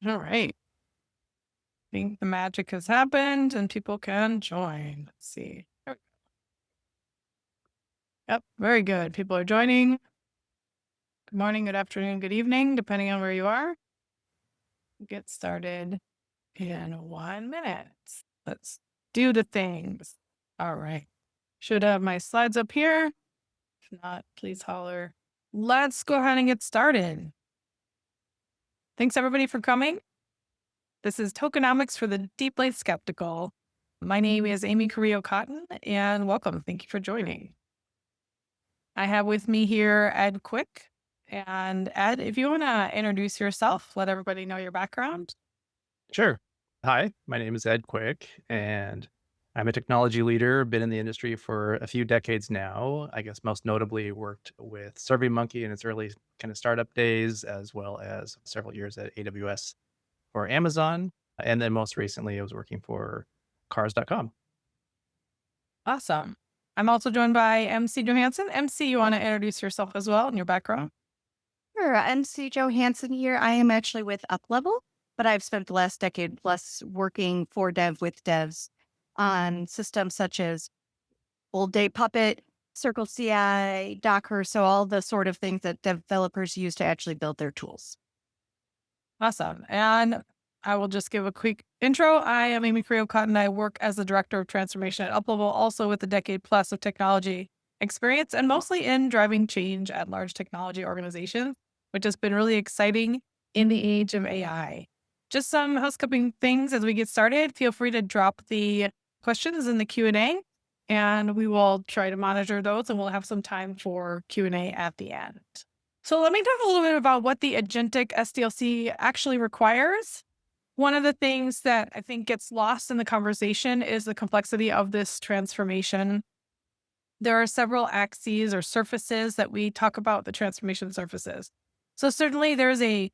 All right. I think the magic has happened and people can join. Let's see. Yep. Very good. People are joining. Good morning, good afternoon, good evening, depending on where you are. Get started in 1 minute. Let's do the things. All right. Should have my slides up here. If not, please holler. Let's go ahead and get started. Thanks everybody for coming. This is Tokenomics for the deeply skeptical. My name is Amy Carrillo Cotten, and welcome. Thank you for joining. I have with me here Ed Quick. And Ed, if you want to introduce yourself, let everybody know your background. Sure. Hi, my name is Ed Quick, and I'm a technology leader. Been in the industry for a few decades now. I guess most notably worked with SurveyMonkey in its early kind of startup days, as well as several years at AWS for Amazon. And then most recently, I was working for cars.com. Awesome. I'm also joined by MC Johansen. MC, you want to introduce yourself as well and your background? Sure. MC Johansen here. I am actually with Uplevel, but I've spent the last decade plus working for with devs on systems such as Old Day Puppet, Circle CI, Docker, so all the sort of things that developers use to actually build their tools. Awesome. And I will just give a quick intro. I am Amy Carrillo Cotten. I work as the director of transformation at Uplevel, also with a decade plus of technology experience and mostly in driving change at large technology organizations, which has been really exciting in the age of AI. Just some housekeeping things as we get started. Feel free to drop the questions in the Q&A and we will try to monitor those and we'll have some time for Q&A at the end. So let me talk a little bit about what the agentic SDLC actually requires. One of the things that I think gets lost in the conversation is the complexity of this transformation. There are several axes or surfaces that we talk about, the transformation surfaces. So certainly there's a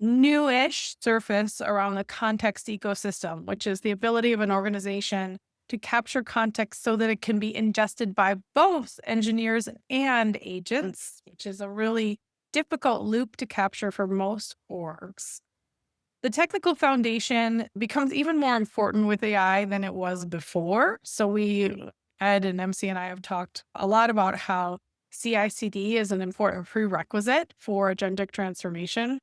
newish surface around the context ecosystem, which is the ability of an organization to capture context so that it can be ingested by both engineers and agents, which is a really difficult loop to capture for most orgs. The technical foundation becomes even more important with AI than it was before. So Ed and MC and I have talked a lot about how CI/CD is an important prerequisite for agentic transformation.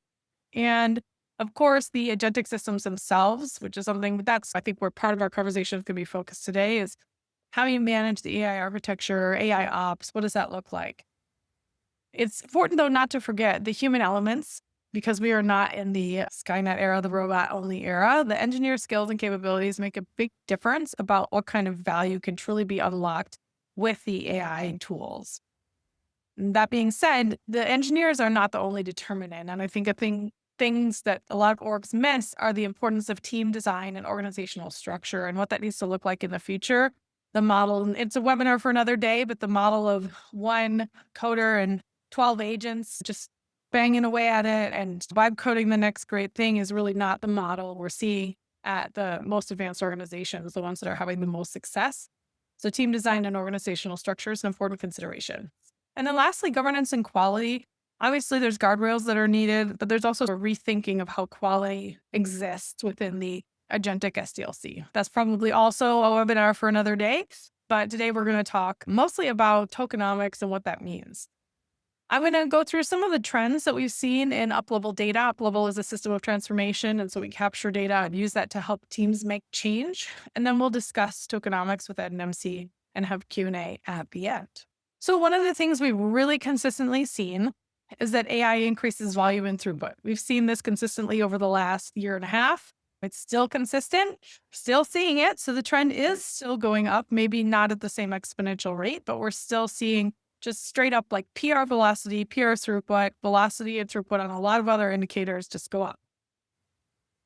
And of course, the agentic systems themselves, which is something that's, I think, where part of our conversation is going to be focused today, is how you manage the AI architecture, AI ops. What does that look like? It's important, though, not to forget the human elements because we are not in the Skynet era, the robot only era. The engineer skills and capabilities make a big difference about what kind of value can truly be unlocked with the AI tools. That being said, the engineers are not the only determinant. And I think things that a lot of orgs miss are the importance of team design and organizational structure and what that needs to look like in the future. The model, it's a webinar for another day, but the model of one coder and 12 agents just banging away at it and vibe coding the next great thing is really not the model we're seeing at the most advanced organizations, the ones that are having the most success. So team design and organizational structure is an important consideration. And then lastly, governance and quality. Obviously, there's guardrails that are needed, but there's also a rethinking of how quality exists within the agentic SDLC. That's probably also a webinar for another day, but today we're going to talk mostly about tokenomics and what that means. I'm going to go through some of the trends that we've seen in Uplevel data. Uplevel is a system of transformation, and so we capture data and use that to help teams make change. And then we'll discuss tokenomics with Ed and MC and have Q&A at the end. So one of the things we've really consistently seen is that AI increases volume and throughput. We've seen this consistently over the last year and a half. It's still consistent, still seeing it. So the trend is still going up, maybe not at the same exponential rate, but we're still seeing just straight up like PR velocity, PR throughput, velocity and throughput on a lot of other indicators just go up.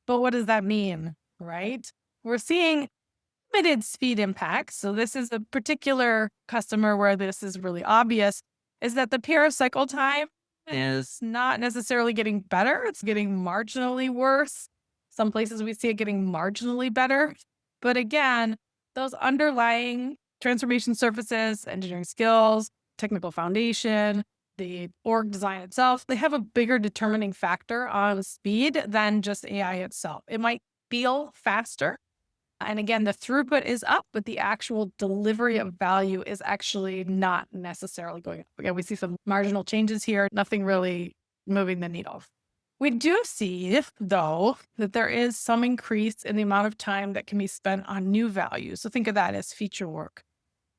But what does that mean, right? We're seeing limited speed impacts. So this is a particular customer where this is really obvious, is that the PR cycle time is not necessarily getting better. It's getting marginally worse. Some places we see it getting marginally better. But again, those underlying transformation surfaces, engineering skills, technical foundation, the org design itself, they have a bigger determining factor on speed than just AI itself. It might feel faster. And again, the throughput is up, but the actual delivery of value is actually not necessarily going up. Again, we see some marginal changes here, nothing really moving the needle. We do see, though, that there is some increase in the amount of time that can be spent on new value. So think of that as feature work.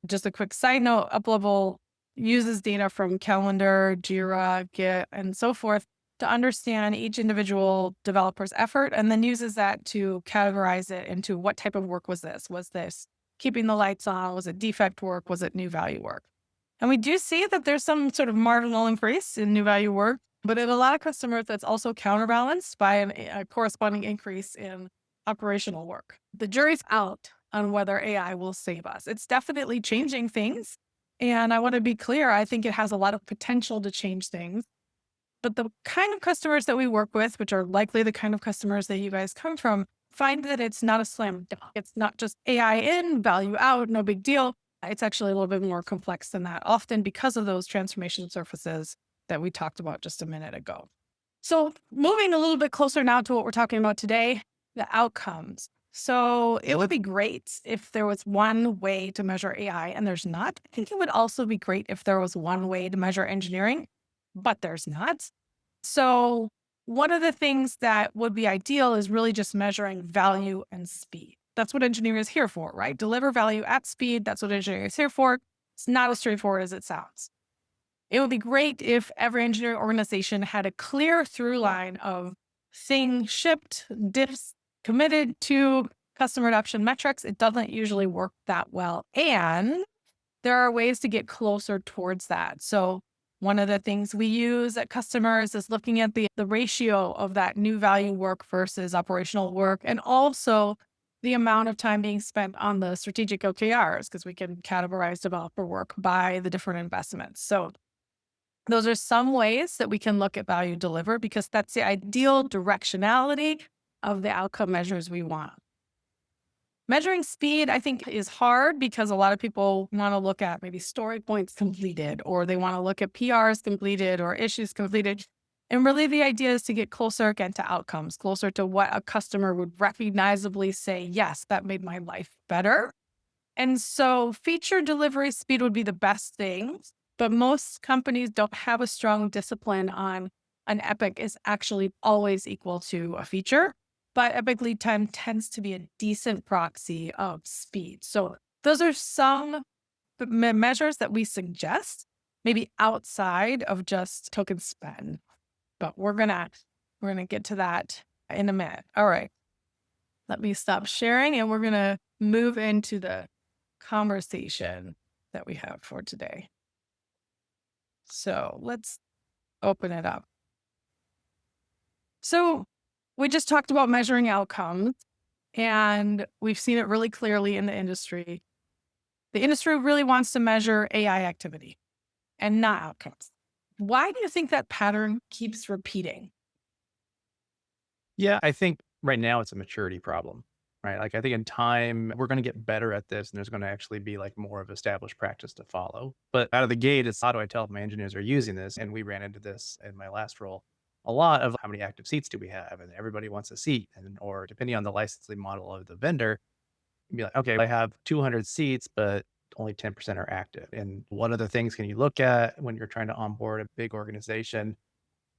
Just a quick side note, Uplevel uses data from Calendar, Jira, Git, and so forth to understand each individual developer's effort and then uses that to categorize it into what type of work was this? Was this keeping the lights on? Was it defect work? Was it new value work? And we do see that there's some sort of marginal increase in new value work, but in a lot of customers, that's also counterbalanced by a corresponding increase in operational work. The jury's out on whether AI will save us. It's definitely changing things. And I want to be clear, I think it has a lot of potential to change things. But the kind of customers that we work with, which are likely the kind of customers that you guys come from, find that it's not a slam dunk. It's not just AI in, value out, no big deal. It's actually a little bit more complex than that, often because of those transformation surfaces that we talked about just a minute ago. So moving a little bit closer now to what we're talking about today, the outcomes. So it would be great if there was one way to measure AI, and there's not. I think it would also be great if there was one way to measure engineering, but there's not. So one of the things that would be ideal is really just measuring value and speed. That's what engineering is here for, right? Deliver value at speed. That's what engineering is here for. It's not as straightforward as it sounds. It would be great if every engineering organization had a clear through line of thing shipped, diffs committed to customer adoption metrics. It doesn't usually work that well. And there are ways to get closer towards that. So one of the things we use at customers is looking at the ratio of that new value work versus operational work, and also the amount of time being spent on the strategic OKRs, because we can categorize developer work by the different investments. So those are some ways that we can look at value delivered, because that's the ideal directionality of the outcome measures we want. Measuring speed, I think, is hard because a lot of people want to look at maybe story points completed, or they want to look at PRs completed or issues completed. And really the idea is to get closer again to outcomes, closer to what a customer would recognizably say, yes, that made my life better. And so feature delivery speed would be the best thing, but most companies don't have a strong discipline on an epic is actually always equal to a feature. But epic lead time tends to be a decent proxy of speed. So those are some measures that we suggest, maybe outside of just token spend. But we're gonna get to that in a minute. All right. Let me stop sharing and we're gonna move into the conversation that we have for today. So let's open it up. So we just talked about measuring outcomes, and we've seen it really clearly in the industry. The industry really wants to measure AI activity and not outcomes. Why do you think that pattern keeps repeating? Yeah, I think right now it's a maturity problem, right? Like I think in time we're going to get better at this, and there's going to actually be like more of established practice to follow. But out of the gate, it's how do I tell if my engineers are using this? And we ran into this in my last role a lot of how many active seats do we have, and everybody wants a seat, and or depending on the licensing model of the vendor, you'd be like, okay, I have 200 seats, but only 10% are active. And what other things can you look at when you're trying to onboard a big organization?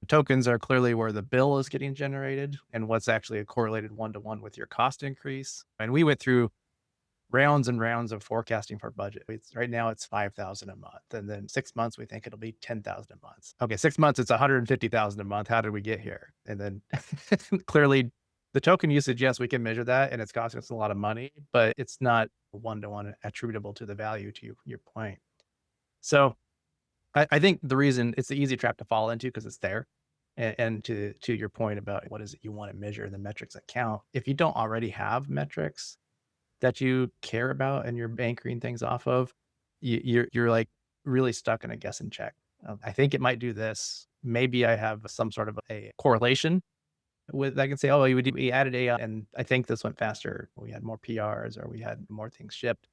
Tokens are clearly where the bill is getting generated and what's actually a correlated one-to-one with your cost increase. And we went through rounds and rounds of forecasting for budget. Right now it's 5,000 a month. And then 6 months, we think it'll be 10,000 a month. Okay, 6 months, it's 150,000 a month. How did we get here? And then clearly the token usage, yes, we can measure that and it's costing us a lot of money, but it's not one-to-one attributable to the value to your point. So I think the reason it's the easy trap to fall into because it's there. And to your point about what is it you want to measure and the metrics that count, if you don't already have metrics that you care about and you're anchoring things off of, you're like really stuck in a guess and check. I think it might do this. Maybe I have some sort of a correlation with I can say, oh, we added AI and I think this went faster. We had more PRs or we had more things shipped.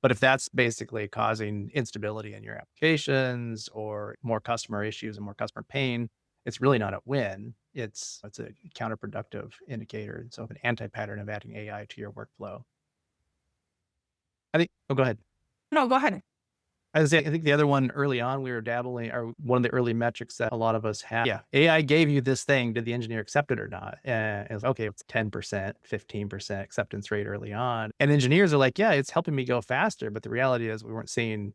But if that's basically causing instability in your applications or more customer issues and more customer pain, it's really not a win. It's a counterproductive indicator. So an anti-pattern of adding AI to your workflow. I think, oh, go ahead. No, go ahead. I think the other one early on, we were dabbling, or one of the early metrics that a lot of us have. Yeah, AI gave you this thing. Did the engineer accept it or not? And it's okay, it's 10%, 15% acceptance rate early on. And engineers are like, yeah, it's helping me go faster. But the reality is we weren't seeing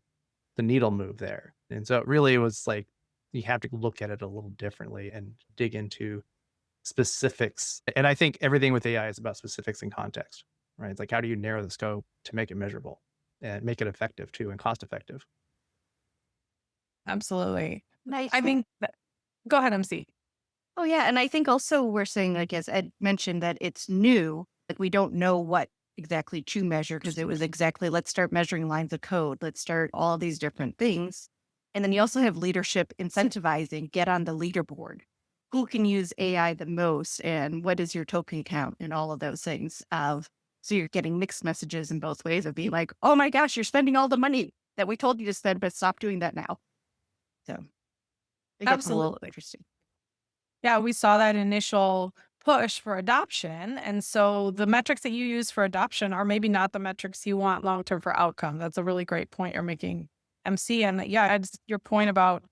the needle move there. And so it really was like, you have to look at it a little differently and dig into specifics. And I think everything with AI is about specifics and context, right? It's like, how do you narrow the scope to make it measurable and make it effective too and cost effective? Absolutely. Nice. I think that, go ahead, MC. Oh, yeah. And I think also we're saying, like, as Ed mentioned, that it's new. Like, we don't know what exactly to measure because it was exactly, let's start measuring lines of code. Let's start all these different things. And then you also have leadership incentivizing, get on the leaderboard. Who can use AI the most? And what is your token count? And all of those things. So you're getting mixed messages in both ways of being like, oh my gosh, you're spending all the money that we told you to spend, but stop doing that now. So it gets a little Absolutely. interesting. Yeah, we saw that initial push for adoption. And so the metrics that you use for adoption are maybe not the metrics you want long term for outcome. That's a really great point you're making, MC. And yeah, it's your point about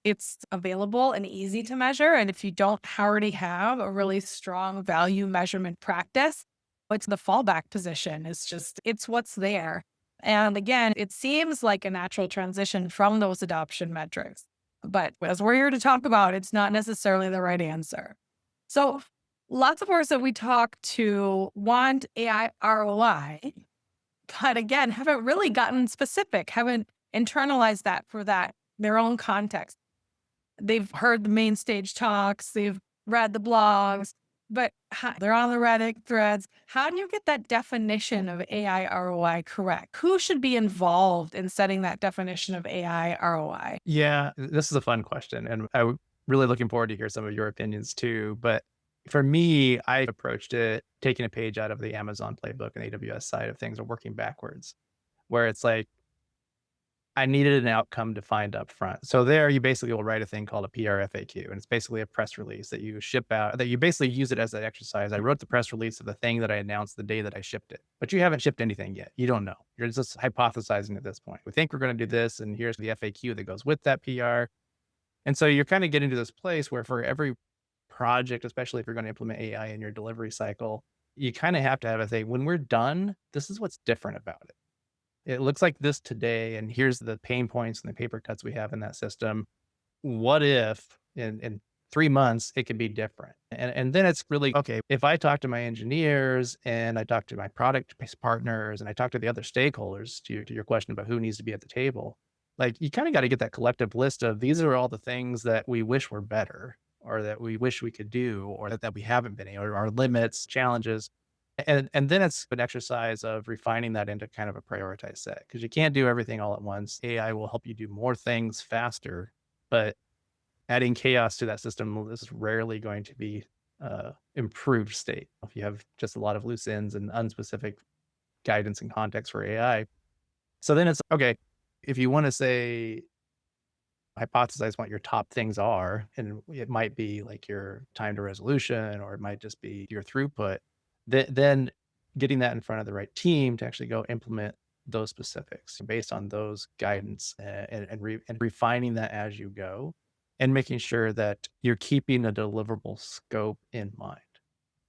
it's available and easy to measure. And if you don't already have a really strong value measurement practice, what's the fallback position? It's just, it's what's there. And again, it seems like a natural transition from those adoption metrics. But as we're here to talk about, it's not necessarily the right answer. So lots of words that we talk to want AI ROI, but again, haven't really gotten specific, haven't internalized that for that their own context. They've heard the main stage talks, they've read the blogs, but they're on the Reddit threads. How do you get that definition of AI ROI correct? Who should be involved in setting that definition of AI ROI? Yeah, this is a fun question, and I'm really looking forward to hear some of your opinions too. But for me, I approached it taking a page out of the Amazon playbook and AWS side of things, or working backwards, where it's like I needed an outcome defined up front. So there, you basically will write a thing called a PR FAQ, and it's basically a press release that you ship out. That you basically use it as an exercise. I wrote the press release of the thing that I announced the day that I shipped it, but you haven't shipped anything yet. You don't know. You're just hypothesizing at this point. We think we're going to do this, and here's the FAQ that goes with that PR. And so you're kind of getting to this place where for every project, especially if you're going to implement AI in your delivery cycle, you kind of have to have a thing. When we're done, this is what's different about it. It looks like this today, and here's the pain points and the paper cuts we have in that system. What if in 3 months it could be different? And then it's really okay. If I talk to my engineers and I talk to my product partners and I talk to the other stakeholders, to your question about who needs to be at the table, like you kind of got to get that collective list of these are all the things that we wish were better or that we wish we could do or that we haven't been able, or our limits, challenges. And then it's an exercise of refining that into kind of a prioritized set because you can't do everything all at once. AI will help you do more things faster, but adding chaos to that system is rarely going to be improved state if you have just a lot of loose ends and unspecific guidance and context for AI. So then it's okay, if you want to say hypothesize what your top things are, and it might be like your time to resolution, or it might just be your throughput, then getting that in front of the right team to actually go implement those specifics based on those guidance and refining that as you go and making sure that you're keeping a deliverable scope in mind.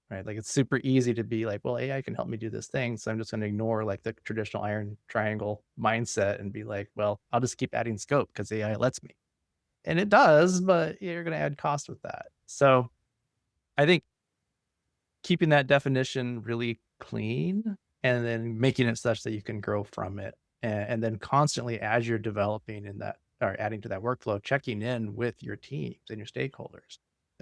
Right. Like it's super easy to be like, well, AI can help me do this thing. So I'm just going to ignore like the traditional iron triangle mindset and be like, well, I'll just keep adding scope because AI lets me. And it does, but you're going to add cost with that. So I think keeping that definition really clean and then making it such that you can grow from it. And then constantly as you're developing in that or adding to that workflow, checking in with your teams and your stakeholders.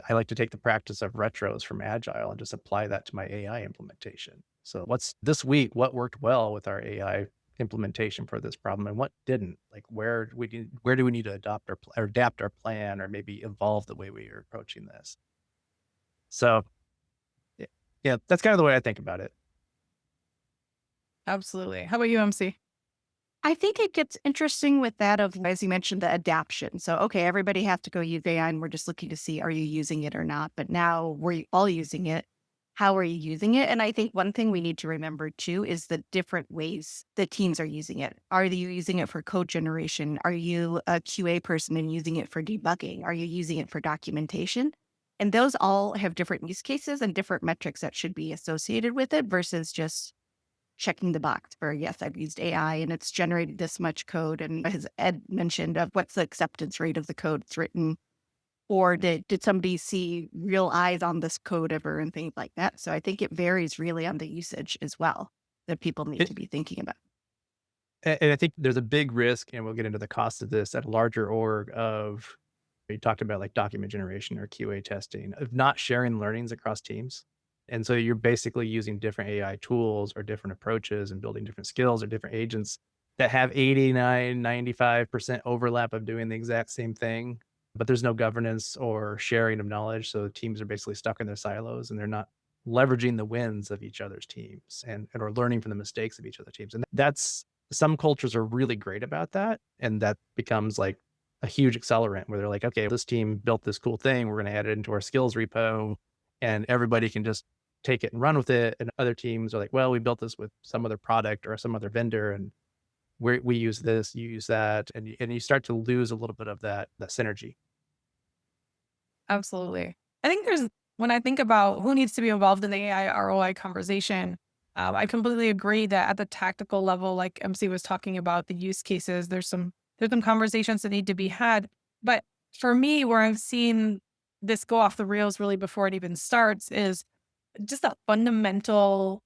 I like to take the practice of retros from Agile and just apply that to my AI implementation. So what's this week, what worked well with our AI implementation for this problem and what didn't? Like where do we need to adopt or adapt our plan or maybe evolve the way we are approaching this? So yeah, that's kind of the way I think about it. Absolutely. How about you, MC? I think it gets interesting with that of, as you mentioned, the adaption. So, okay, everybody has to go use AI and we're just looking to see, are you using it or not? But now we're all using it. How are you using it? And I think one thing we need to remember too is the different ways the teams are using it. Are you using it for code generation? Are you a QA person and using it for debugging? Are you using it for documentation? And those all have different use cases and different metrics that should be associated with it versus just checking the box for, yes, I've used AI and it's generated this much code. And as Ed mentioned, of what's the acceptance rate of the code it's written, or did somebody see real eyes on this code ever and things like that. So I think it varies really on the usage as well that people need to It, be thinking about. and I think there's a big risk, and we'll get into the cost of this at a larger org of, you talked about like document generation or QA testing, of not sharing learnings across teams. And so you're basically using different AI tools or different approaches and building different skills or different agents that have 89, 95% overlap of doing the exact same thing, but there's no governance or sharing of knowledge. So teams are basically stuck in their silos and they're not leveraging the wins of each other's teams and or learning from the mistakes of each other's teams. And that's some cultures are really great about that. And that becomes like a huge accelerant where they're like, okay, this team built this cool thing. We're going to add it into our skills repo and everybody can just take it and run with it. And other teams are like, well, we built this with some other product or some other vendor and we use this, you use that. And you start to lose a little bit of that synergy. Absolutely. I think when I think about who needs to be involved in the AI ROI conversation, I completely agree that at the tactical level, like MC was talking about the use cases, there's some conversations that need to be had. But for me, where I've seen this go off the rails really before it even starts is just a fundamental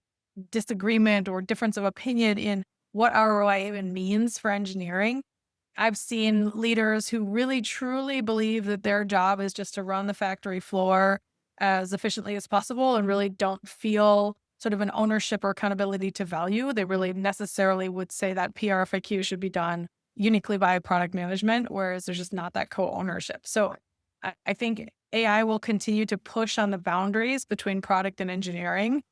disagreement or difference of opinion in what ROI even means for engineering. I've seen leaders who really truly believe that their job is just to run the factory floor as efficiently as possible and really don't feel sort of an ownership or accountability to value. They really necessarily would say that PRFIQ should be done uniquely by product management, whereas there's just not that co-ownership. So I think AI will continue to push on the boundaries between product and engineering.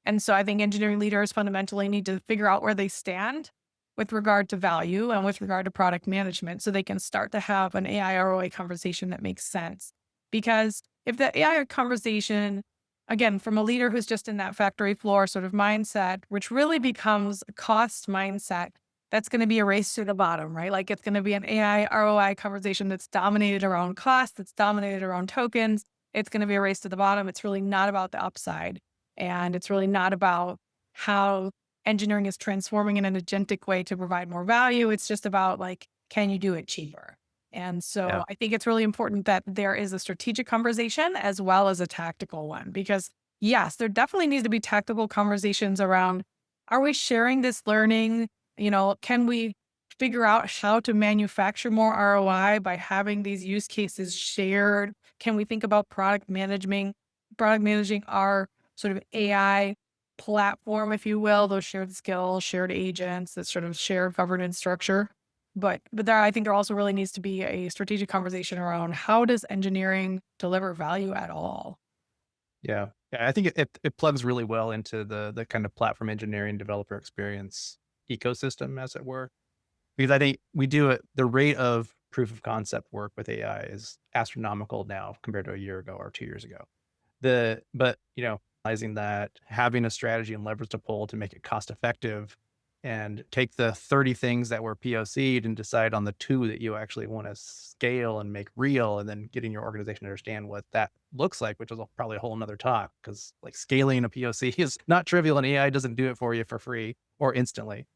And so I think engineering leaders fundamentally need to figure out where they stand with regard to value and with regard to product management so they can start to have an AI ROI conversation that makes sense. Because if the AI conversation, again, from a leader who's just in that factory floor sort of mindset, which really becomes a cost mindset, that's going to be a race to the bottom, right? Like it's going to be an AI ROI conversation that's dominated around cost, that's dominated around tokens. It's going to be a race to the bottom. It's really not about the upside. And it's really not about how engineering is transforming in an agentic way to provide more value. It's just about like, can you do it cheaper? And Yeah. so I think it's really important that there is a strategic conversation as well as a tactical one, because yes, there definitely needs to be tactical conversations around, are we sharing this learning? Can we figure out how to manufacture more ROI by having these use cases shared? Can we think about product managing our sort of AI platform, if you will, those shared skills, shared agents, that sort of shared governance structure. But there, I think there also really needs to be a strategic conversation around how does engineering deliver value at all? Yeah. Yeah, I think it plugs really well into the kind of platform engineering developer experience ecosystem, as it were. Because I think we do it the rate of proof of concept work with AI is astronomical now compared to a year ago or 2 years ago. But, realizing that having a strategy and levers to pull to make it cost effective and take the 30 things that were POC'd and decide on the 2 that you actually wanna scale and make real, and then getting your organization to understand what that looks like, which is probably a whole 'nother talk because like, scaling a POC is not trivial, and AI doesn't do it for you for free or instantly.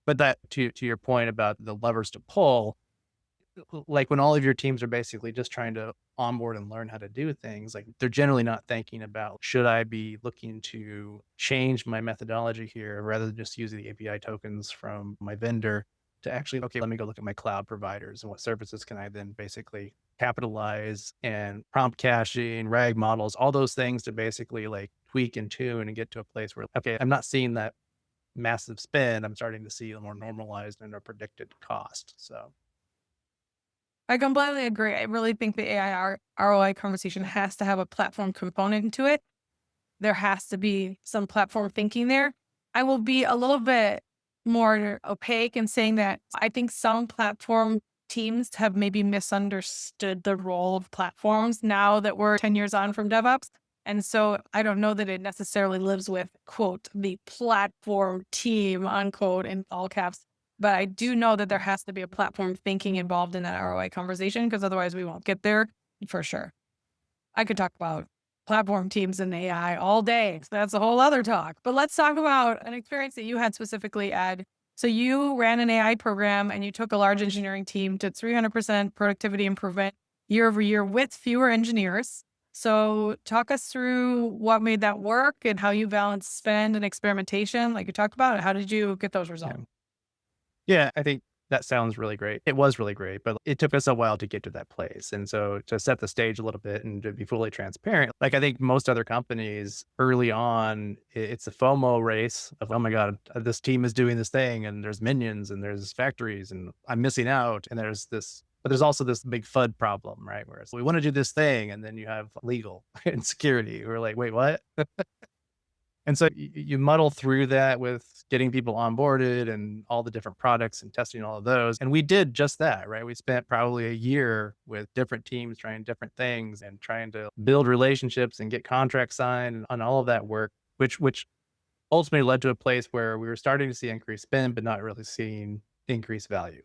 But that to your point about the levers to pull, like when all of your teams are basically just trying to onboard and learn how to do things, like they're generally not thinking about, should I be looking to change my methodology here rather than just using the API tokens from my vendor to actually, okay, let me go look at my cloud providers and what services can I then basically capitalize and prompt caching, RAG models, all those things to basically like tweak and tune and get to a place where, okay, I'm not seeing that massive spend. I'm starting to see a more normalized and a predicted cost. So I completely agree. I really think the AI ROI conversation has to have a platform component to it. There has to be some platform thinking there. I will be a little bit more opaque in saying that I think some platform teams have maybe misunderstood the role of platforms now that we're 10 years on from DevOps. And so I don't know that it necessarily lives with, quote, the platform team, unquote, in all caps. But I do know that there has to be a platform thinking involved in that ROI conversation, because otherwise we won't get there for sure. I could talk about platform teams and AI all day. So that's a whole other talk. But let's talk about an experience that you had specifically, Ed. So you ran an AI program and you took a large engineering team to 300% productivity improvement year over year with fewer engineers. So talk us through what made that work and how you balance spend and experimentation, like you talked about. How did you get those results? Yeah. Yeah, I think that sounds really great. It was really great, but it took us a while to get to that place. And so to set the stage a little bit and to be fully transparent, like I think most other companies early on, it's a FOMO race of, oh my God, this team is doing this thing and there's minions and there's factories and I'm missing out. And there's this, but there's also this big FUD problem, right? Whereas we want to do this thing and then you have legal and security. We're like, wait, what? And so you muddle through that with getting people onboarded and all the different products and testing all of those. And we did just that, right? We spent probably a year with different teams trying different things and trying to build relationships and get contracts signed and on all of that work, which ultimately led to a place where we were starting to see increased spend, but not really seeing increased value,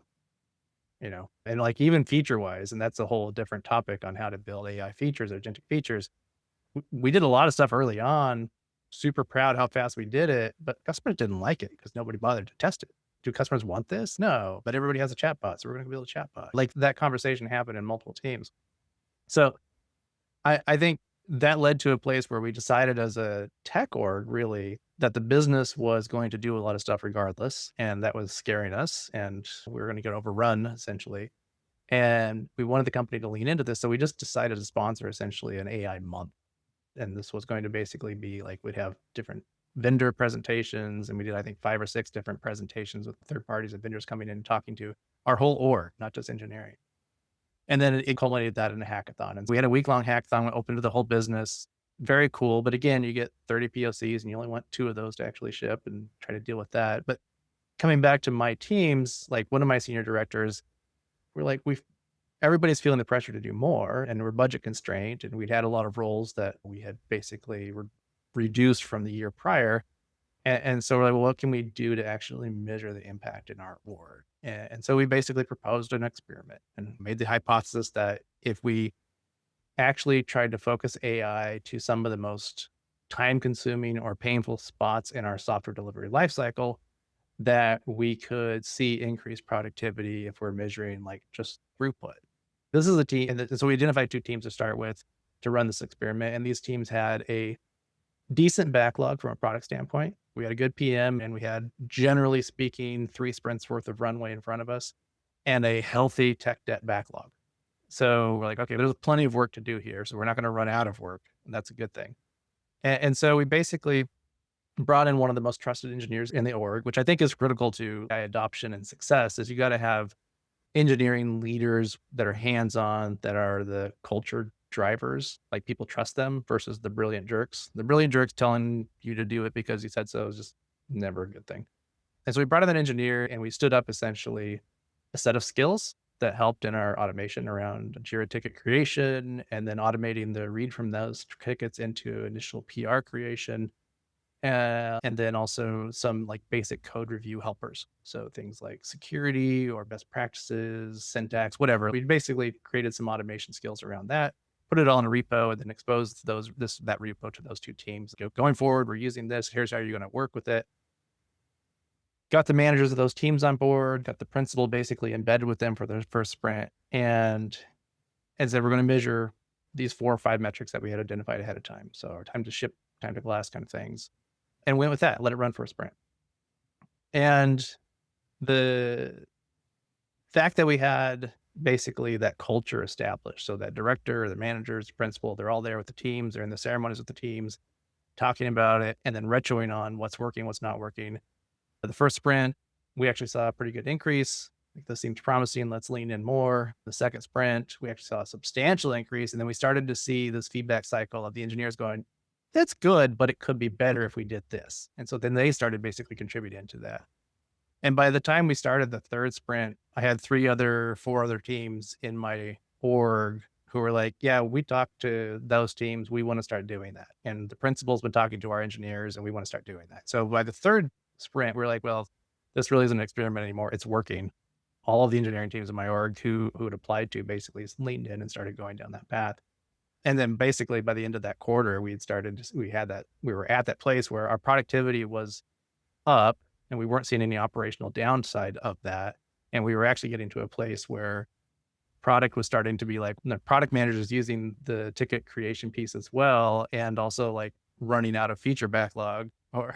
and like even feature wise, and that's a whole different topic on how to build AI features, agentic features. We did a lot of stuff early on, super proud how fast we did it, but customers didn't like it because nobody bothered to test it. Do customers want this? No, but everybody has a chatbot, so we're going to build a chatbot. Like that conversation happened in multiple teams. So I think that led to a place where we decided as a tech org, really, that the business was going to do a lot of stuff regardless. And that was scaring us. And we were going to get overrun essentially. And we wanted the company to lean into this. So we just decided to sponsor essentially an AI month. And this was going to basically be like, we'd have different vendor presentations. And we did, I think, 5 or 6 different presentations with third parties and vendors coming in and talking to our whole org, not just engineering. And then it culminated that in a hackathon. And we had a week-long hackathon open to the whole business. Very cool. But again, you get 30 POCs and you only want 2 of those to actually ship and try to deal with that. But coming back to my teams, like one of my senior directors, we're like, everybody's feeling the pressure to do more and we're budget constrained. And we'd had a lot of roles that we had basically reduced from the year prior. And so we're like, well, what can we do to actually measure the impact in our org? And so we basically proposed an experiment and made the hypothesis that if we actually tried to focus AI to some of the most time consuming or painful spots in our software delivery lifecycle, that we could see increased productivity if we're measuring like just throughput. This is a team. And so we identified 2 teams to start with to run this experiment. And these teams had a decent backlog from a product standpoint. We had a good PM and we had, generally speaking, 3 sprints worth of runway in front of us and a healthy tech debt backlog. So we're like, okay, there's plenty of work to do here. So we're not going to run out of work. And that's a good thing. And so we basically brought in one of the most trusted engineers in the org, which I think is critical to AI adoption and success, is you got to have engineering leaders that are hands-on, that are the culture drivers, like people trust them versus the brilliant jerks. The brilliant jerks telling you to do it because he said so is just never a good thing. And so we brought in an engineer and we stood up essentially a set of skills that helped in our automation around Jira ticket creation and then automating the read from those tickets into initial PR creation. And then also some like basic code review helpers. So things like security or best practices, syntax, whatever. We basically created some automation skills around that, put it all in a repo, and then exposed that repo to those 2 teams. Going forward, we're using this. Here's how you're going to work with it. Got the managers of those teams on board, got the principal basically embedded with them for their first sprint. And said, we're going to measure these 4 or 5 metrics that we had identified ahead of time. So our time to ship, time to glass kind of things. And went with that, let it run for a sprint. And the fact that we had basically that culture established, so that director, the managers, the principal, they're all there with the teams, they're in the ceremonies with the teams, talking about it, and then retroing on what's working, what's not working. The first sprint, we actually saw a pretty good increase. Like, this seems promising, let's lean in more. The second sprint, we actually saw a substantial increase. And then we started to see this feedback cycle of the engineers going, that's good, but it could be better if we did this. And so then they started basically contributing to that. And by the time we started the third sprint, I had four other teams in my org who were like, yeah, we talked to those teams. We want to start doing that. And the principal's been talking to our engineers and we want to start doing that. So by the third sprint, we're like, well, this really isn't an experiment anymore. It's working. All of the engineering teams in my org who had applied to basically leaned in and started going down that path. And then basically by the end of that quarter, we were at that place where our productivity was up and we weren't seeing any operational downside of that. And we were actually getting to a place where product was starting to be like the product managers using the ticket creation piece as well. And also like running out of feature backlog or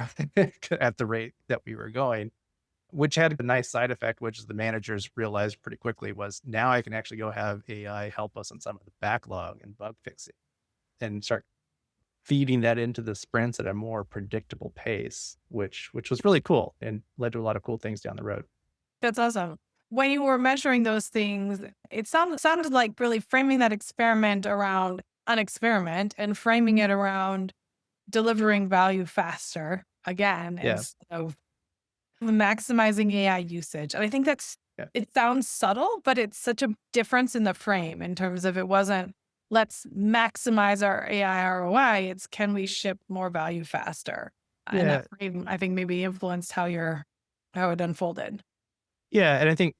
at the rate that we were going, which had a nice side effect, which the managers realized pretty quickly was now I can actually go have AI help us on some of the backlog and bug fixing and start feeding that into the sprints at a more predictable pace, which was really cool and led to a lot of cool things down the road. That's awesome. When you were measuring those things, it sounded like really framing that experiment around an experiment and framing it around delivering value faster again Yeah. instead of maximizing AI usage. And I think Yeah. it sounds subtle, but it's such a difference in the frame in terms of it wasn't let's maximize our AI ROI. It's can we ship more value faster? And Yeah. that frame, I think, maybe influenced how it unfolded. Yeah. And I think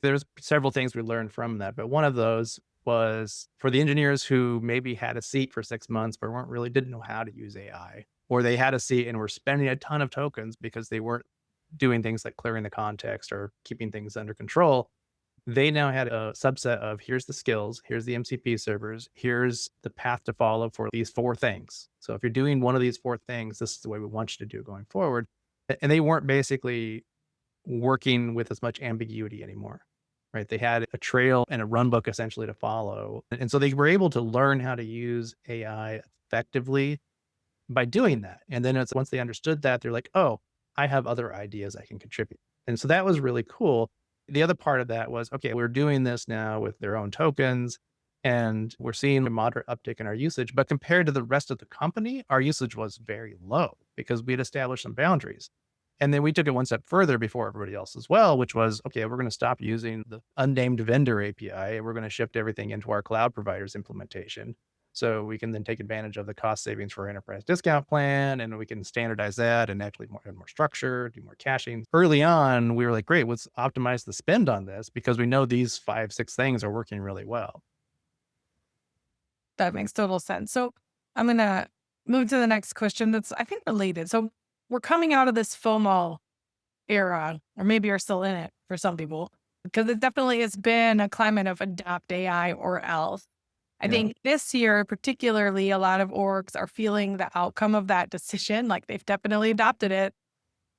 there's several things we learned from that, but one of those was for the engineers who maybe had a seat for 6 months, but didn't know how to use AI, or they had a seat and were spending a ton of tokens because they weren't doing things like clearing the context or keeping things under control. They now had a subset of here's the skills, here's the MCP servers, here's the path to follow for these four things. So if you're doing one of these four things, this is the way we want you to do going forward. And they weren't basically working with as much ambiguity anymore, right? They had a trail and a run book essentially to follow. And so they were able to learn how to use AI effectively by doing that. And then it's once they understood that, they're like, oh, I have other ideas I can contribute. And so that was really cool. The other part of that was, okay, we're doing this now with their own tokens and we're seeing a moderate uptick in our usage. But compared to the rest of the company, our usage was very low because we had established some boundaries. And then we took it one step further before everybody else as well, which was, okay, we're going to stop using the unnamed vendor API and we're going to shift everything into our cloud provider's implementation. So we can then take advantage of the cost savings for our enterprise discount plan, and we can standardize that and actually have more structure, do more caching. Early on, we were like, great, let's optimize the spend on this because we know these 5, 6 things are working really well. That makes total sense. So I'm going to move to the next question that's, I think, related. So we're coming out of this FOMO era, or maybe are still in it for some people, because it definitely has been a climate of adopt AI or else. I Yeah. think this year, particularly, a lot of orgs are feeling the outcome of that decision. Like they've definitely adopted it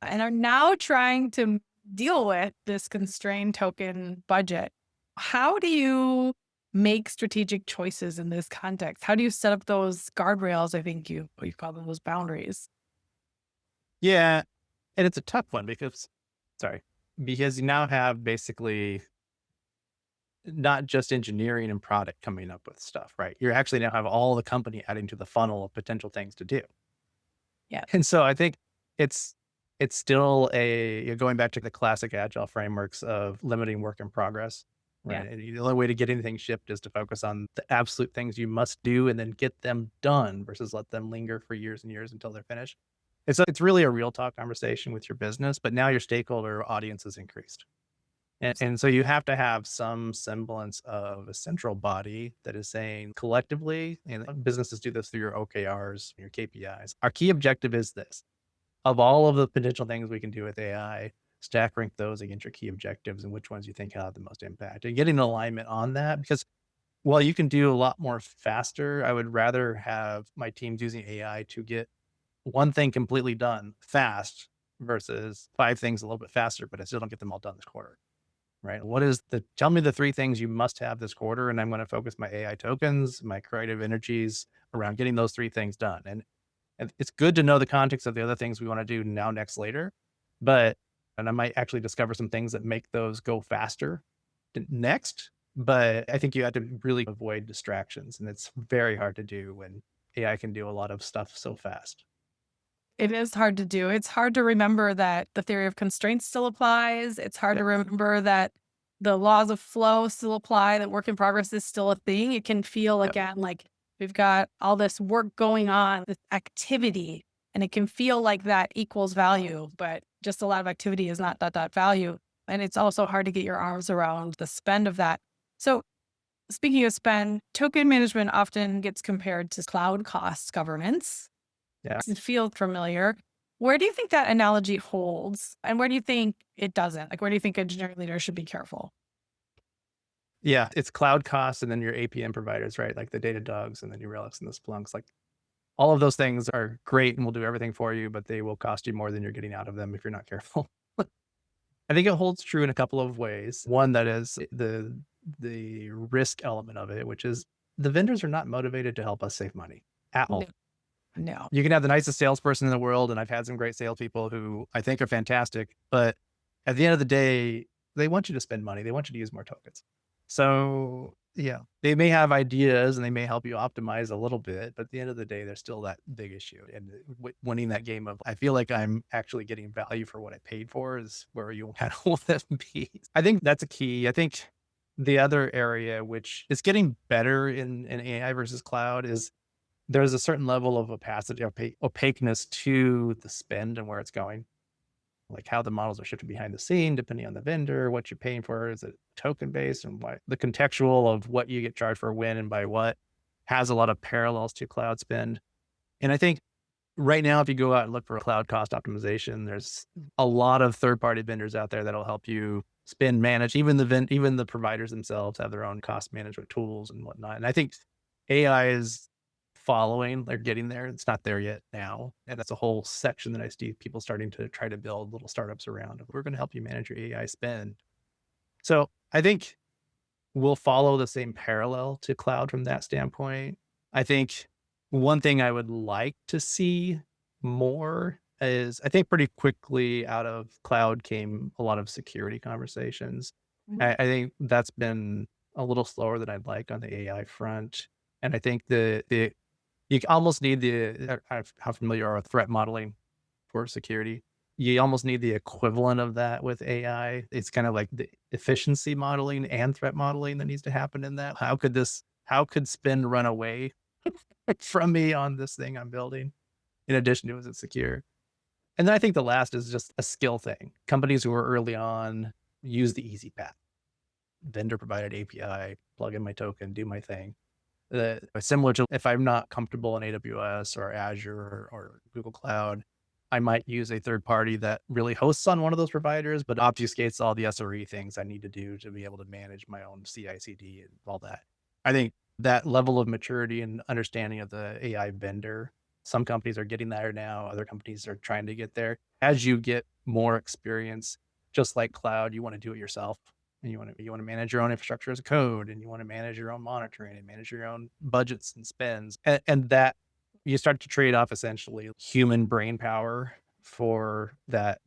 and are now trying to deal with this constrained token budget. How do you make strategic choices in this context? How do you set up those guardrails? I think you call them those boundaries. Yeah. And it's a tough one because you now have basically not just engineering and product coming up with stuff, right? You actually now have all the company adding to the funnel of potential things to do. Yeah. And so I think it's still you're going back to the classic agile frameworks of limiting work in progress, Yeah. right? And the only way to get anything shipped is to focus on the absolute things you must do and then get them done versus let them linger for years and years until they're finished. And so it's really a real talk conversation with your business, but now your stakeholder audience has increased. And so you have to have some semblance of a central body that is saying collectively, and businesses do this through your OKRs, your KPIs. Our key objective is this. Of all of the potential things we can do with AI, stack rank those against your key objectives and which ones you think have the most impact. And getting alignment on that, because while you can do a lot more faster, I would rather have my teams using AI to get one thing completely done fast versus 5 things a little bit faster, but I still don't get them all done this quarter. Right? Tell me the 3 things you must have this quarter, and I'm going to focus my AI tokens, my creative energies around getting those 3 things done. And it's good to know the context of the other things we want to do now, next, later. And I might actually discover some things that make those go faster next. But I think you have to really avoid distractions. And it's very hard to do when AI can do a lot of stuff so fast. It is hard to do. It's hard to remember that the theory of constraints still applies. It's hard Yeah. to remember that the laws of flow still apply, that work in progress is still a thing. It can feel Yep. again like we've got all this work going on, this activity, and it can feel like that equals value, but just a lot of activity is not that value. And it's also hard to get your arms around the spend of that. So speaking of spend, token management often gets compared to cloud cost governance. Yeah. Does it feel familiar? Where do you think that analogy holds? And where do you think it doesn't? Like, where do you think engineering leaders should be careful? Yeah. It's cloud costs and then your APM providers, right? Like the Datadogs and the New Relics and the Splunks. Like all of those things are great and will do everything for you, but they will cost you more than you're getting out of them if you're not careful. I think it holds true in a couple of ways. One, that is the risk element of it, which is the vendors are not motivated to help us save money at No. all. No. You can have the nicest salesperson in the world, and I've had some great salespeople who I think are fantastic, but at the end of the day, they want you to spend money. They want you to use more tokens. So yeah, they may have ideas and they may help you optimize a little bit, but at the end of the day, there's still that big issue. And winning that game of, I feel like I'm actually getting value for what I paid for is where you kind of want them to be. I think that's a key. I think the other area, which is getting better in AI versus cloud, is there's a certain level of opacity, opaqueness to the spend and where it's going, like how the models are shifted behind the scene, depending on the vendor, what you're paying for. Is it token based, and why the contextual of what you get charged for when and by what has a lot of parallels to cloud spend. And I think right now, if you go out and look for cloud cost optimization, there's a lot of third party vendors out there that'll help you spend manage. Even the providers themselves have their own cost management tools and whatnot. And I think AI is following, they're getting there. It's not there yet now. And that's a whole section that I see people starting to try to build little startups around. We're going to help you manage your AI spend. So I think we'll follow the same parallel to cloud from that standpoint. I think one thing I would like to see more is, I think pretty quickly out of cloud came a lot of security conversations. Mhm. I think that's been a little slower than I'd like on the AI front. And I think the you almost need how familiar you are with threat modeling for security. You almost need the equivalent of that with AI. It's kind of like the efficiency modeling and threat modeling that needs to happen in that. How could spend run away from me on this thing I'm building? In addition to, is it secure? And then I think the last is just a skill thing. Companies who are early on use the easy path. Vendor provided API, plug in my token, do my thing. Similar to if I'm not comfortable in AWS or Azure or Google Cloud, I might use a third party that really hosts on one of those providers, but obfuscates all the SRE things I need to do to be able to manage my own CI/CD and all that. I think that level of maturity and understanding of the AI vendor, some companies are getting there now. Other companies are trying to get there. As you get more experience, just like cloud, you want to do it yourself. And you want to manage your own infrastructure as a code, and you want to manage your own monitoring and manage your own budgets and spends. And that you start to trade off essentially human brain power for that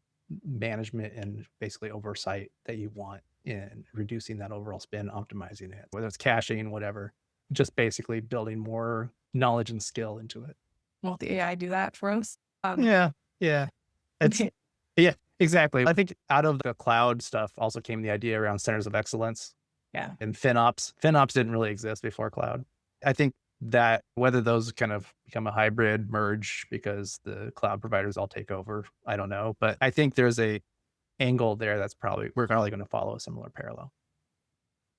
management and basically oversight that you want in reducing that overall spend, optimizing it, whether it's caching, whatever, just basically building more knowledge and skill into it. Won't the AI do that for us? Yeah. Yeah. It's yeah, exactly. I think out of the cloud stuff also came the idea around centers of excellence Yeah. and FinOps. FinOps didn't really exist before cloud. I think that whether those kind of become a hybrid merge because the cloud providers all take over, I don't know. But I think there's a angle there that's we're probably going to follow a similar parallel.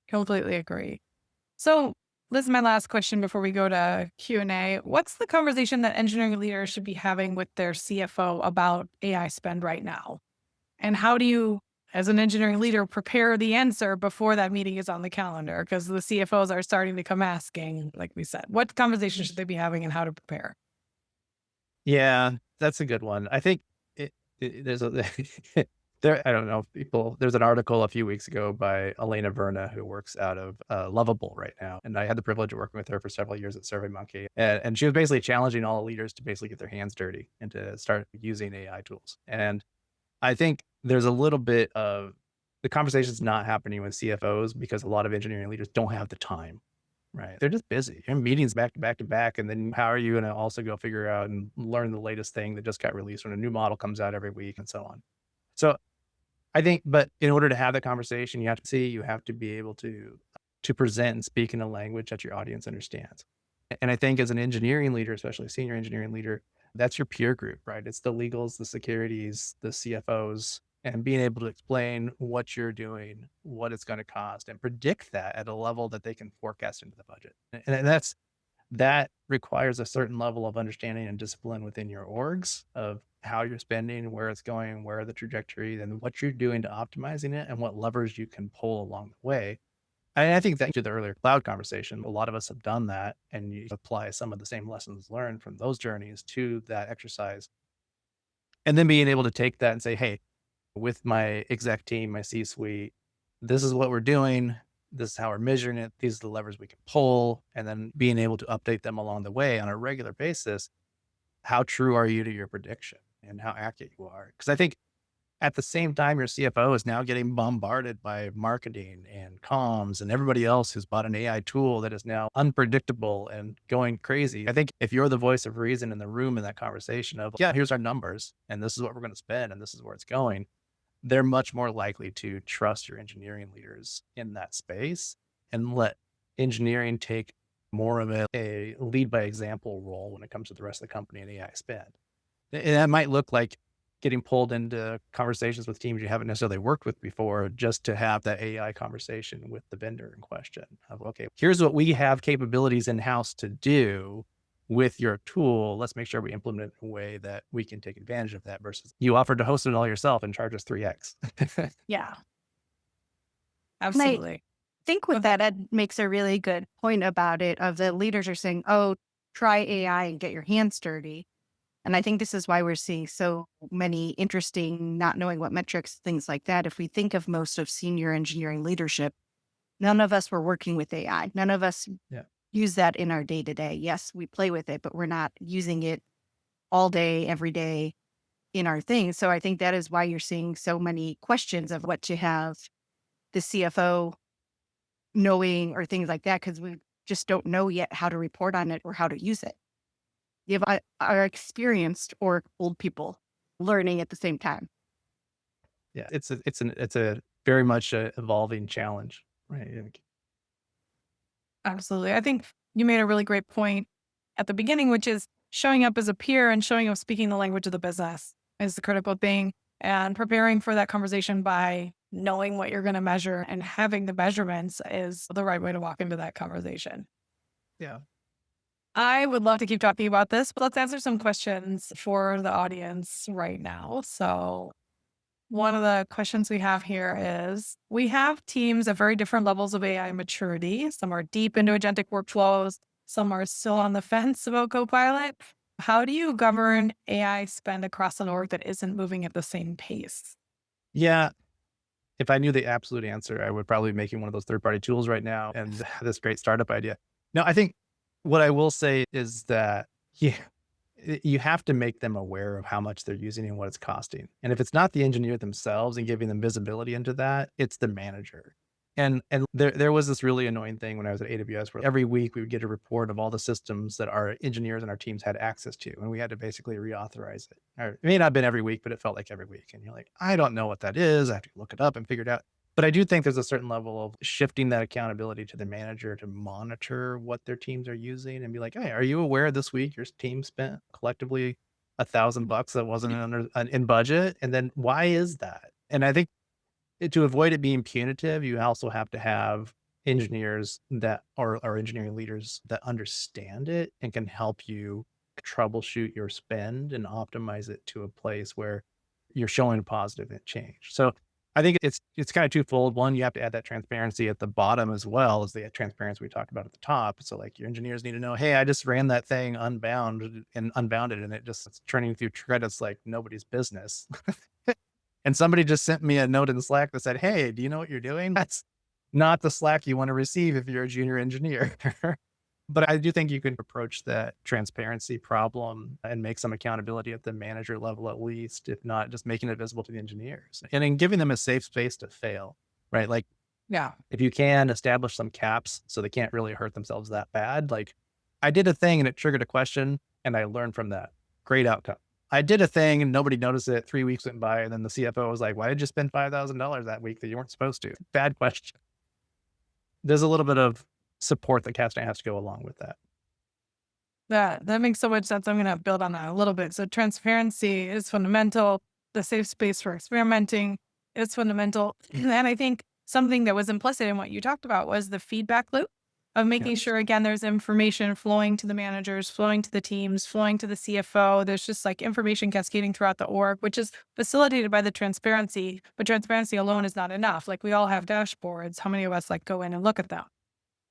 Completely agree. So this is my last question before we go to Q&A. What's the conversation that engineering leaders should be having with their CFO about AI spend right now? And how do you, as an engineering leader, prepare the answer before that meeting is on the calendar? Because the CFOs are starting to come asking, like we said, what conversation should they be having and how to prepare? Yeah, that's a good one. I think there's a there. I don't know if people. There's an article a few weeks ago by Elena Verna who works out of Lovable right now, and I had the privilege of working with her for several years at SurveyMonkey, and she was basically challenging all the leaders to basically get their hands dirty and to start using AI tools. And I think there's a little bit of the conversation's not happening with CFOs because a lot of engineering leaders don't have the time. right? They're just busy. You're in meetings back to back to back. And then how are you going to also go figure out and learn the latest thing that just got released when a new model comes out every week and so on? So I think, but in order to have that conversation, you have to be able to present and speak in a language that your audience understands. And I think as an engineering leader, especially a senior engineering leader, that's your peer group, right? It's the legals, the securities, the CFOs, and being able to explain what you're doing, what it's going to cost, and predict that at a level that they can forecast into the budget. And that requires a certain level of understanding and discipline within your orgs of how you're spending, where it's going, where the trajectory, and what you're doing to optimizing it, and what levers you can pull along the way. And I think that to the earlier cloud conversation, a lot of us have done that, and you apply some of the same lessons learned from those journeys to that exercise. And then being able to take that and say, hey, with my exec team, my C suite, this is what we're doing. This is how we're measuring it. These are the levers we can pull. And then being able to update them along the way on a regular basis. How true are you to your prediction and how accurate you are? Because I think at the same time, your CFO is now getting bombarded by marketing and comms and everybody else who's bought an AI tool that is now unpredictable and going crazy. I think if you're the voice of reason in the room in that conversation of, yeah, here's our numbers and this is what we're going to spend and this is where it's going, they're much more likely to trust your engineering leaders in that space and let engineering take more of a lead by example role when it comes to the rest of the company and AI spend. And that might look like getting pulled into conversations with teams you haven't necessarily worked with before, just to have that AI conversation with the vendor in question of, okay, here's what we have capabilities in-house to do with your tool. Let's make sure we implement it in a way that we can take advantage of that versus you offered to host it all yourself and charge us 3x. Yeah, And I absolutely. think with that, Ed makes a really good point about it of the leaders are saying, oh, try AI and get your hands dirty. And I think this is why we're seeing so many interesting, not knowing what metrics, things like that. If we think of most of senior engineering leadership, none of us were working with AI. None of us Yeah. use that in our day to day. Yes, we play with it, but we're not using it all day, every day in our things. So I think that is why you're seeing so many questions of what to have the CFO knowing or things like that, because we just don't know yet how to report on it or how to use it. You have our experienced or old people learning at the same time. Yeah. It's a very much a evolving challenge, right? Absolutely. I think you made a really great point at the beginning, which is showing up as a peer and showing up speaking the language of the business is the critical thing, and preparing for that conversation by knowing what you're going to measure and having the measurements is the right way to walk into that conversation. Yeah. I would love to keep talking about this, but let's answer some questions for the audience right now. So one of the questions we have here is, we have teams at very different levels of AI maturity. Some are deep into agentic workflows. Some are still on the fence about Copilot. How do you govern AI spend across an org that isn't moving at the same pace? Yeah. If I knew the absolute answer, I would probably be making one of those third-party tools right now and this great startup idea. No, I think what I will say is that, yeah, you have to make them aware of how much they're using and what it's costing. And if it's not the engineer themselves and giving them visibility into that, it's the manager. And there was this really annoying thing when I was at AWS where every week we would get a report of all the systems that our engineers and our teams had access to, and we had to basically reauthorize it. Or it may not have been every week, but it felt like every week. And you're like, I don't know what that is. I have to look it up and figure it out. But I do think there's a certain level of shifting that accountability to the manager to monitor what their teams are using and be like, hey, are you aware this week your team spent collectively $1,000 that wasn't in budget? And then why is that? And I think to avoid it being punitive, you also have to have engineers that are engineering leaders that understand it and can help you troubleshoot your spend and optimize it to a place where you're showing a positive change. So I think it's kind of twofold. One, you have to add that transparency at the bottom as well as the transparency we talked about at the top. So like your engineers need to know, hey, I just ran that thing unbounded and it's churning through credits like nobody's business. And somebody just sent me a note in Slack that said, hey, do you know what you're doing? That's not the Slack you want to receive if you're a junior engineer. But I do think you can approach that transparency problem and make some accountability at the manager level, at least, if not just making it visible to the engineers and then giving them a safe space to fail, right? Like Yeah. If you can establish some caps so they can't really hurt themselves that bad, like I did a thing and it triggered a question and I learned from that. Great outcome. I did a thing and nobody noticed it. 3 weeks went by and then the CFO was like, why did you spend $5,000 that week that you weren't supposed to? Bad question. There's a little bit of support that has to go along with that. That makes so much sense. I'm going to build on that a little bit. So transparency is fundamental. The safe space for experimenting is fundamental. And I think something that was implicit in what you talked about was the feedback loop of making Yes. sure, again, there's information flowing to the managers, flowing to the teams, flowing to the CFO. There's just like information cascading throughout the org, which is facilitated by the transparency. But transparency alone is not enough. Like we all have dashboards. How many of us like go in and look at them?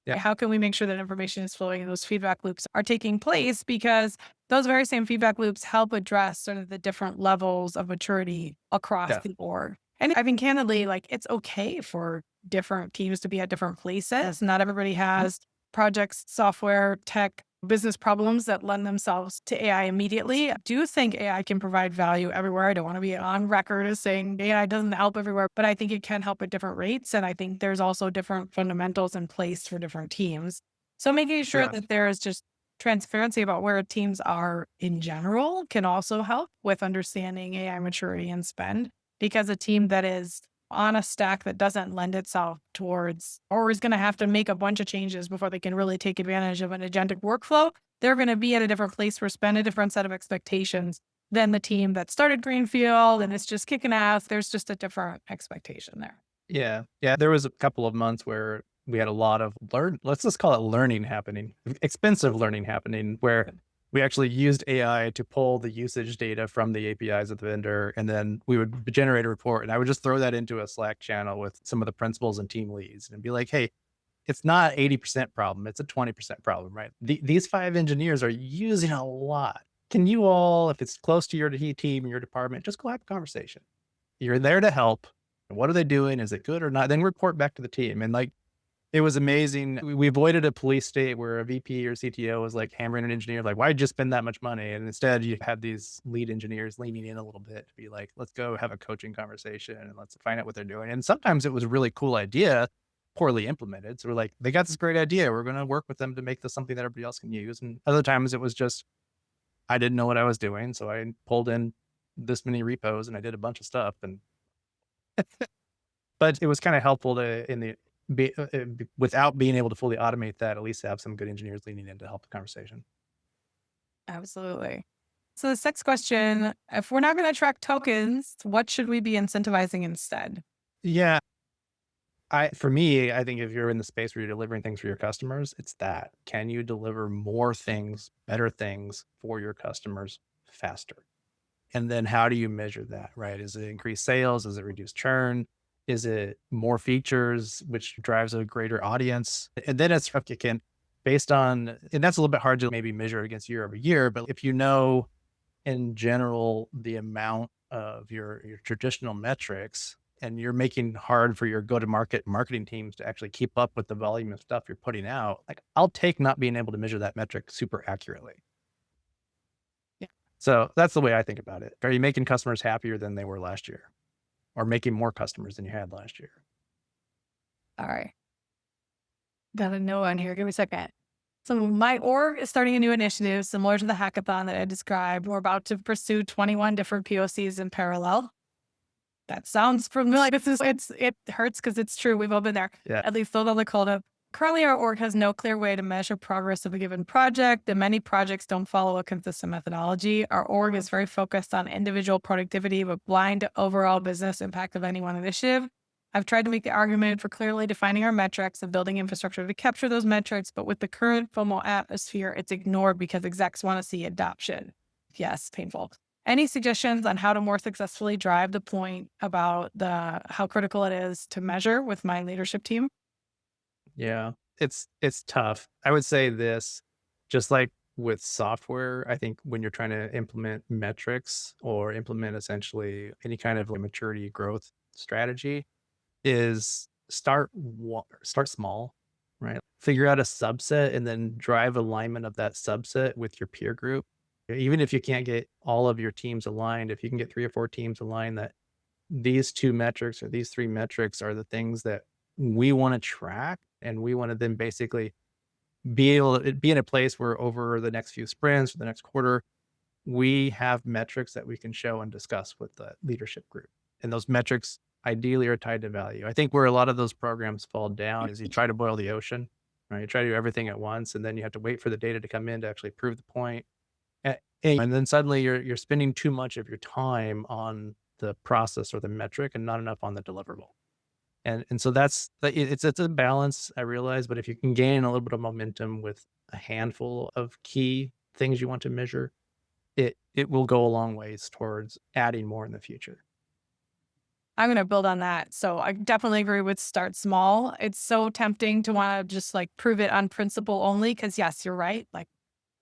Yeah. How can we make sure that information is flowing and those feedback loops are taking place? Because those very same feedback loops help address sort of the different levels of maturity across Yeah. the org. And I mean, candidly, like it's okay for different teams to be at different places. Not everybody has projects, software, tech, business problems that lend themselves to AI immediately. I do think AI can provide value everywhere. I don't want to be on record as saying AI doesn't help everywhere, but I think it can help at different rates. And I think there's also different fundamentals in place for different teams. So making sure Yeah. that there is just transparency about where teams are in general can also help with understanding AI maturity and spend, because a team that is on a stack that doesn't lend itself towards, or is going to have to make a bunch of changes before they can really take advantage of an agentic workflow, they're going to be at a different place for spend, a different set of expectations than the team that started Greenfield and it's just kicking ass. There's just a different expectation there. Yeah. Yeah. There was a couple of months where we had a lot of let's just call it learning happening, expensive learning happening, where we actually used AI to pull the usage data from the APIs of the vendor. And then we would generate a report and I would just throw that into a Slack channel with some of the principals and team leads and be like, hey, it's not 80% problem. It's a 20% problem, right? These 5 engineers are using a lot. Can you all, if it's close to your team, your department, just go have a conversation. You're there to help. What are they doing? Is it good or not? Then report back to the team. And like, it was amazing. We avoided a police state where a VP or CTO was like hammering an engineer, like, why'd you spend that much money? And instead you had these lead engineers leaning in a little bit to be like, let's go have a coaching conversation and let's find out what they're doing. And sometimes it was a really cool idea, poorly implemented. So we're like, they got this great idea. We're going to work with them to make this something that everybody else can use. And other times it was just, I didn't know what I was doing. So I pulled in this many repos and I did a bunch of stuff. And but it was kind of helpful to without being able to fully automate that, at least have some good engineers leaning in to help the conversation. Absolutely. So the next question, if we're not going to track tokens, what should we be incentivizing instead? Yeah. For me, I think if you're in the space where you're delivering things for your customers, it's that. Can you deliver more things, better things for your customers faster? And then how do you measure that, right? Is it increased sales? Is it reduced churn? Is it more features, which drives a greater audience? And then it's okay, based on, and that's a little bit hard to maybe measure against year over year, but if you know in general the amount of your traditional metrics and you're making hard for your go-to-market marketing teams to actually keep up with the volume of stuff you're putting out, like I'll take not being able to measure that metric super accurately. Yeah. So that's the way I think about it. Are you making customers happier than they were last year, or making more customers than you had last year? All right. Got a no on here. Give me a second. So my org is starting a new initiative similar to the hackathon that I described. We're about to pursue 21 different POCs in parallel. That sounds familiar. It hurts because it's true. We've all been there. Yeah. At least those on the call up. Currently, our org has no clear way to measure progress of a given project, and many projects don't follow a consistent methodology. Our org is very focused on individual productivity, but blind to overall business impact of any one initiative. I've tried to make the argument for clearly defining our metrics and building infrastructure to capture those metrics, but with the current FOMO atmosphere, it's ignored because execs want to see adoption. Yes, painful. Any suggestions on how to more successfully drive the point about how critical it is to measure with my leadership team? Yeah. It's tough. I would say this, just like with software, I think when you're trying to implement metrics or implement essentially any kind of maturity growth strategy, is start small, right? Figure out a subset and then drive alignment of that subset with your peer group. Even if you can't get all of your teams aligned, if you can get 3 or 4 teams aligned that these 2 metrics or these 3 metrics are the things that we want to track, and we want to then basically be able to be in a place where over the next few sprints or the next quarter, we have metrics that we can show and discuss with the leadership group. And those metrics ideally are tied to value. I think where a lot of those programs fall down is you try to boil the ocean, right? You try to do everything at once, and then you have to wait for the data to come in to actually prove the point. And then suddenly you're spending too much of your time on the process or the metric and not enough on the deliverable. And so it's a balance, I realize, but if you can gain a little bit of momentum with a handful of key things you want to measure, it will go a long ways towards adding more in the future. I'm going to build on that. So I definitely agree with start small. It's so tempting to want to just like prove it on principle only because yes, you're right. Like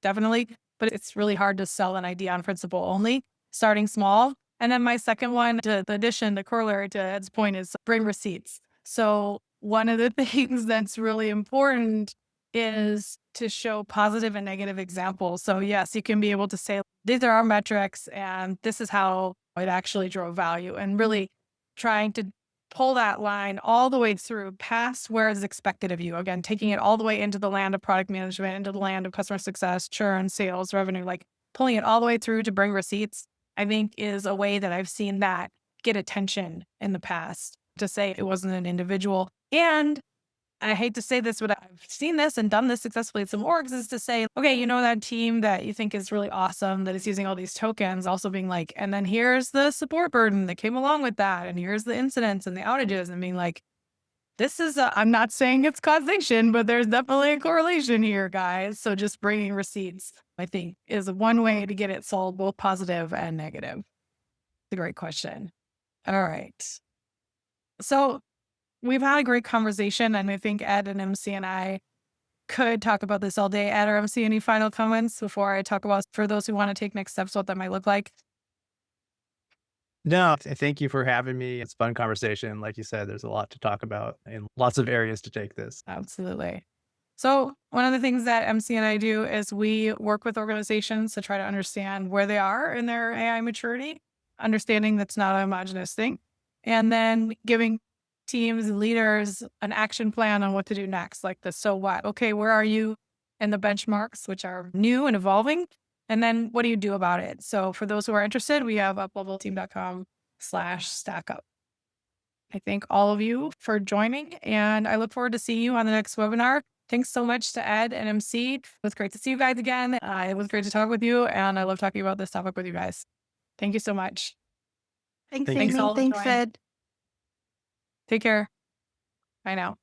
definitely, but it's really hard to sell an idea on principle only, starting small. And then my second one, to the addition, the corollary to Ed's point is bring receipts. So one of the things that's really important is to show positive and negative examples. So yes, you can be able to say, these are our metrics and this is how it actually drove value, and really trying to pull that line all the way through past where is expected of you. Again, taking it all the way into the land of product management, into the land of customer success, churn, sales, revenue, like pulling it all the way through to bring receipts, I think is a way that I've seen that get attention in the past, to say it wasn't an individual. And I hate to say this, but I've seen this and done this successfully at some orgs, is to say, okay, you know, that team that you think is really awesome, that is using all these tokens, also being like, and then here's the support burden that came along with that. And here's the incidents and the outages, and being like, this is, I'm not saying it's causation, but there's definitely a correlation here, guys. So just bringing receipts, I think, is one way to get it sold, both positive and negative. It's a great question. All right. So we've had a great conversation, and I think Ed and MC and I could talk about this all day. Ed or MC, any final comments before I talk about, for those who want to take next steps, what that might look like? No, thank you for having me. It's a fun conversation. Like you said, there's a lot to talk about and lots of areas to take this. Absolutely. So one of the things that MC and I do is we work with organizations to try to understand where they are in their AI maturity, understanding that's not a homogenous thing, and then giving teams and leaders an action plan on what to do next, like the so what. Okay, where are you in the benchmarks, which are new and evolving? And then what do you do about it? So for those who are interested, we have uplevelteam.com/stackup. I thank all of you for joining, and I look forward to seeing you on the next webinar. Thanks so much to Ed and MC. It was great to see you guys again. It was great to talk with you, and I love talking about this topic with you guys. Thank you so much. Thanks, Thank Thanks Amy. all for Thanks, joining. Ed. Take care. Bye now.